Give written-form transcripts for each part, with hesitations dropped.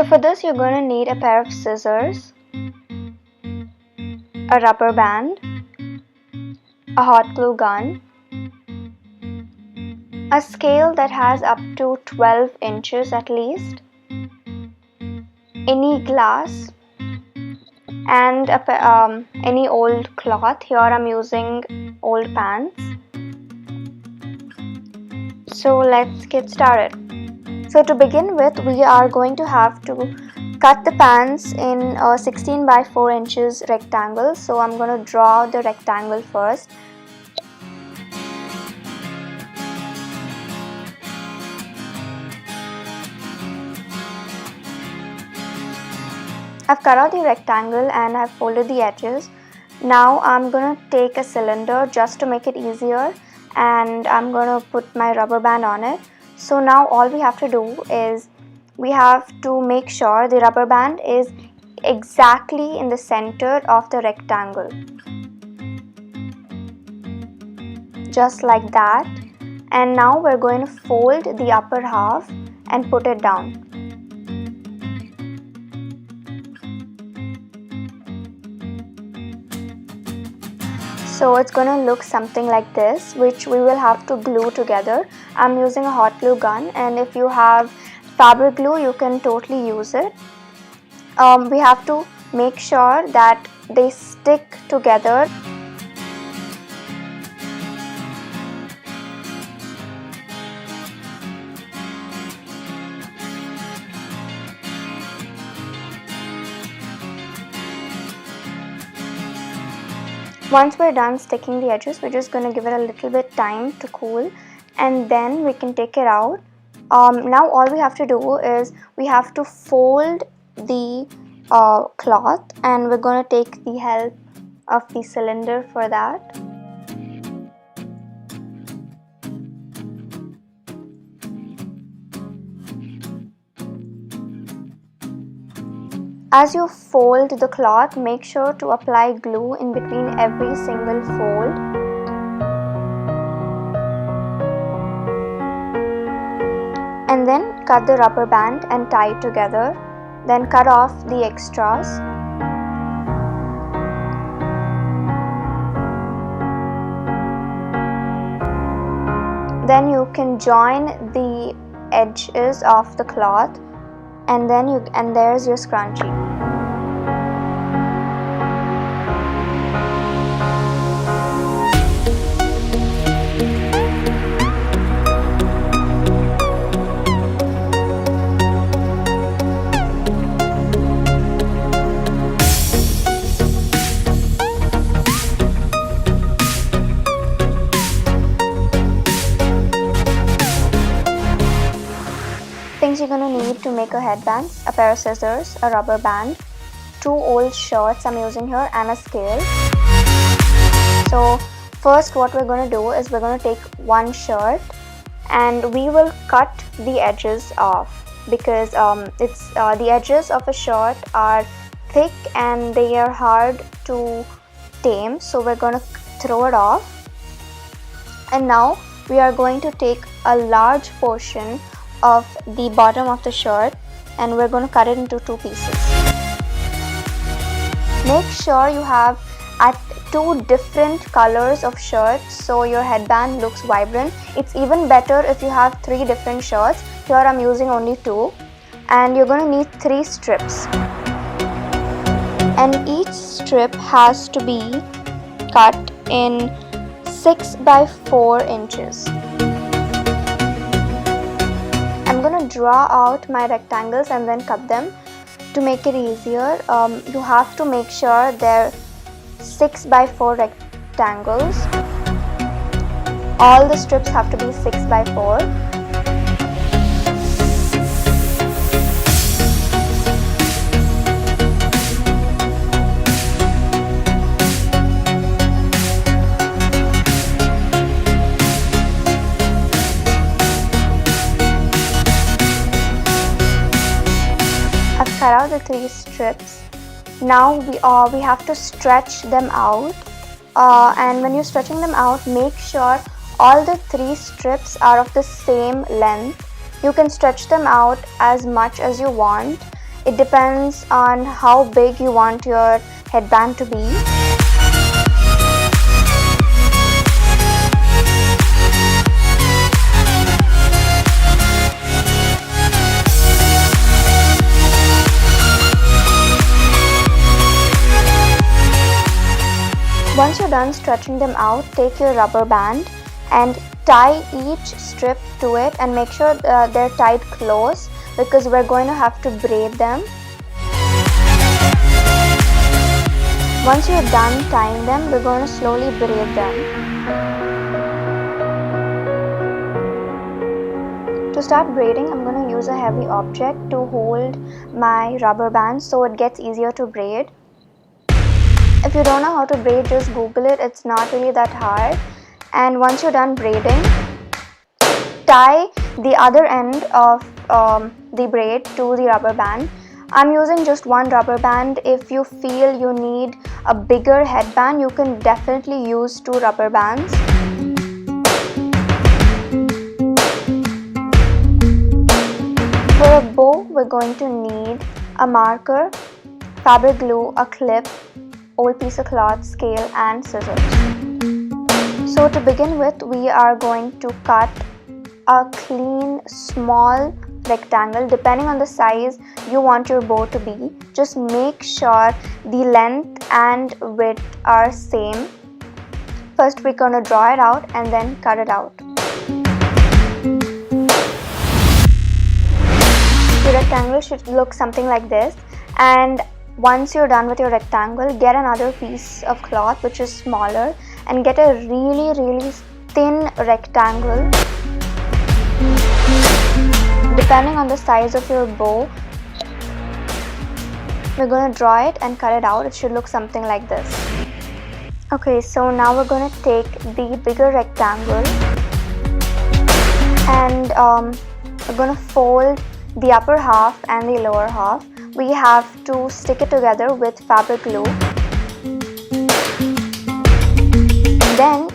for this you're going to need a pair of scissors, a rubber band, a hot glue gun, a scale that has up to 12 inches at least, any glass, and any old cloth. Here I'm using old pants. So let's get started. So to begin with, we are going to have to cut the pants in a 16 by 4 inches rectangle. So I'm going to draw the rectangle first. I've cut out the rectangle and I've folded the edges. Now I'm going to take a cylinder just to make it easier, and I'm going to put my rubber band on it. So now all we have to do is we have to make sure the rubber band is exactly in the center of the rectangle. Just like that. And now we're going to fold the upper half and put it down. So it's going to look something like this, which we will have to glue together. I'm using a hot glue gun, and if you have fabric glue you can totally use it. We have to make sure that they stick together. Once we're done sticking the edges, we're just going to give it a little bit time to cool, and then we can take it out. Now all we have to do is we have to fold the cloth, and we're going to take the help of the cylinder for that. As you fold the cloth, make sure to apply glue in between every single fold. And then cut the rubber band and tie it together. Then cut off the extras. Then you can join the edges of the cloth, and there's your scrunchie. Things you're going to need to make a headband: a pair of scissors, a rubber band, 2 old shirts I'm using here, and a scale. So first what we're going to do is we're going to take one shirt and we will cut the edges off, because the edges of a shirt are thick and they are hard to tame, so we're going to throw it off. And now we are going to take a large portion of the bottom of the shirt and we're going to cut it into 2 pieces. Make sure you have at 2 different colors of shirts so your headband looks vibrant. It's even better if you have 3 different shirts. Here I'm using only 2, and you're going to need 3 strips, and each strip has to be cut in 6 by 4 inches. I'm going to draw out my rectangles and then cut them. To make it easier, you have to make sure they're 6 by 4 rectangles. All the strips have to be 6 by 4. Cut out the 3 strips. Now we have to stretch them out, and when you're stretching them out, make sure all the 3 strips are of the same length. You can stretch them out as much as you want, It depends on how big you want your headband to be. Once you're done stretching them out, take your rubber band and tie each strip to it, and make sure they're tied close because we're going to have to braid them. Once you're done tying them, we're going to slowly braid them. To start braiding, I'm going to use a heavy object to hold my rubber band so it gets easier to braid. If you don't know how to braid, just Google it. It's not really that hard. And once you're done braiding, tie the other end of the braid to the rubber band. I'm using just one rubber band. If you feel you need a bigger headband, you can definitely use 2 rubber bands. For a bow, we're going to need a marker, fabric glue, a clip, old piece of cloth, scale and scissors. So to begin with, we are going to cut a clean small rectangle depending on the size you want your bow to be. Just make sure the length and width are same. First we're going to draw it out and then cut it out. The rectangle should look something like this, and once you're done with your rectangle, get another piece of cloth which is smaller and get a really thin rectangle. Depending on the size of your bow, we're going to draw it and cut it out. It should look something like this. Okay, so now we're going to take the bigger rectangle and we're going to fold the upper half and the lower half. We have to stick it together with fabric glue. Then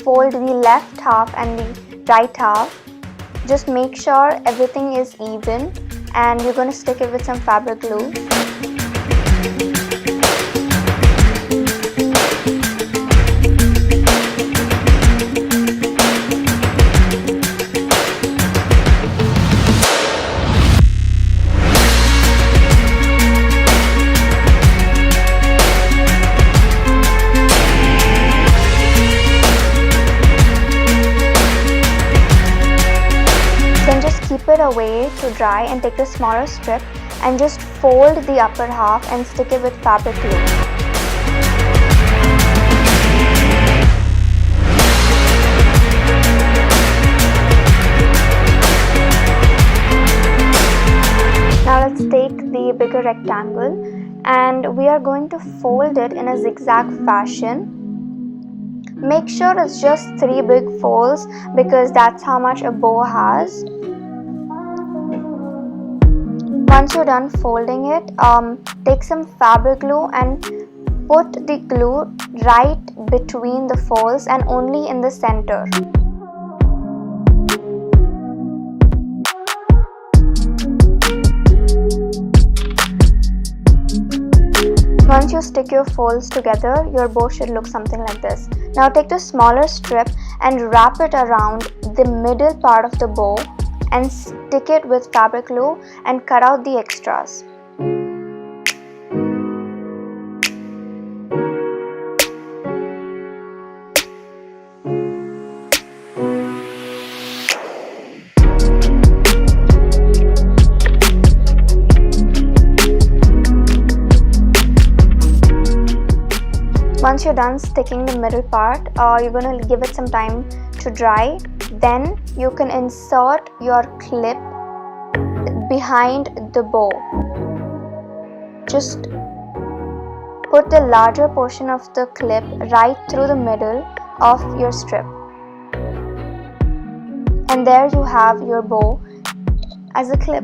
fold the left half and the right half. Just make sure everything is even, and you're going to stick it with some fabric glue. Keep it away to dry and take the smaller strip and just fold the upper half and stick it with fabric glue. Now let's take the bigger rectangle and we are going to fold it in a zigzag fashion. Make sure it's just 3 big folds because that's how much a bow has. Once you're done folding it, take some fabric glue and put the glue right between the folds and only in the center. Once you stick your folds together, your bow should look something like this. Now take the smaller strip and wrap it around the middle part of the bow and stick it with fabric glue and cut out the extras. Once you're done sticking the middle part, you're going to give it some time to dry. Then you can insert your clip behind the bow. Just put the larger portion of the clip right through the middle of your strip. And there you have your bow as a clip.